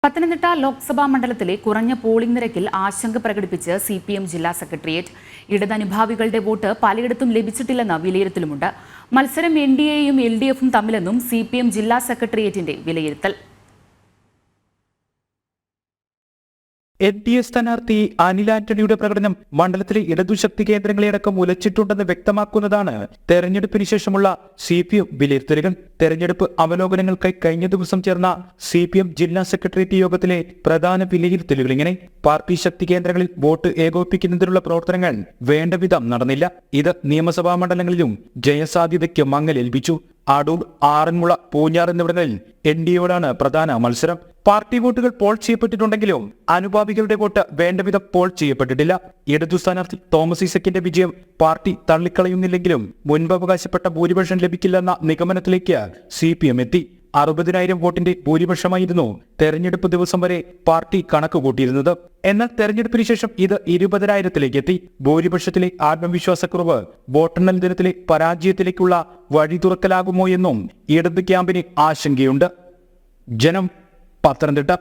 പത്തനംതിട്ട ലോക്സഭാ മണ്ഡലത്തിലെ കുറഞ്ഞ പോളിംഗ് നിരക്കിൽ ആശങ്ക പ്രകടിപ്പിച്ച് CPM ജില്ലാ സെക്രട്ടേറിയറ്റ്. ഇടതനുഭാവികളുടെ വോട്ട് പലയിടത്തും ലഭിച്ചിട്ടില്ലെന്ന വിലയിരുത്തലുമുണ്ട്. മത്സരം NDAയും LDFും തമ്മിലെന്നും CPM ജില്ലാ സെക്രട്ടേറിയറ്റിന്റെ വിലയിരുത്തൽ. NDA സ്ഥാനാർത്ഥി അനിൽ ആന്റണിയുടെ പ്രകടനം മണ്ഡലത്തിലെ ഇടതുശക്തി കേന്ദ്രങ്ങളെയടക്കം ഉലച്ചിട്ടുണ്ടെന്ന് വ്യക്തമാക്കുന്നതാണ് തെരഞ്ഞെടുപ്പിന് ശേഷമുള്ള CPM വിലയിരുത്തലുകൾ. തെരഞ്ഞെടുപ്പ് അവലോകനങ്ങൾക്കായി കഴിഞ്ഞ ദിവസം ചേർന്ന CPM ജില്ലാ സെക്രട്ടേറിയറ്റ് യോഗത്തിലെ പ്രധാന വിലയിരുത്തലുകൾ ഇങ്ങനെ: പാർട്ടി ശക്തി കേന്ദ്രങ്ങളിൽ വോട്ട് ഏകോപിപ്പിക്കുന്നതിനുള്ള പ്രവർത്തനങ്ങൾ വേണ്ടവിധം നടന്നില്ല. ഇത് നിയമസഭാ മണ്ഡലങ്ങളിലും ജയസാധ്യതയ്ക്ക് മങ്ങലേൽപ്പിച്ചു. അടൂർ, ആറന്മുള, പൂഞ്ഞാർ എന്നിവിടങ്ങളിൽ NDAയോടാണ് പ്രധാന മത്സരം. പാർട്ടി വോട്ടുകൾ പോൾ ചെയ്യപ്പെട്ടിട്ടുണ്ടെങ്കിലും അനുഭാവികളുടെ വോട്ട് വേണ്ടവിധം പോൾ ചെയ്യപ്പെട്ടിട്ടില്ല. ഇടതു സ്ഥാനാർത്ഥി തോമസ് ഐസക്കിന്റെ വിജയം പാർട്ടി തള്ളിക്കളയുന്നില്ലെങ്കിലും മുൻപ് അവകാശപ്പെട്ട ഭൂരിപക്ഷം ലഭിക്കില്ലെന്ന നിഗമനത്തിലേക്ക് CPM എത്തി. 60,000 വോട്ടിന്റെ ഭൂരിപക്ഷമായിരുന്നു തെരഞ്ഞെടുപ്പ് ദിവസം വരെ പാർട്ടി കണക്ക് കൂട്ടിയിരുന്നത്. എന്നാൽ തെരഞ്ഞെടുപ്പിന് ശേഷം ഇത് 20,000-ലേക്ക് എത്തി. ഭൂരിപക്ഷത്തിലെ ആത്മവിശ്വാസക്കുറവ് വോട്ടെണ്ണൽ ദിനത്തിലെ പരാജയത്തിലേക്കുള്ള വഴി തുറക്കലാകുമോ എന്നും ഇടത് ക്യാമ്പിന് ആശങ്കയുണ്ട്. ജനം, പത്തനംതിട്ട.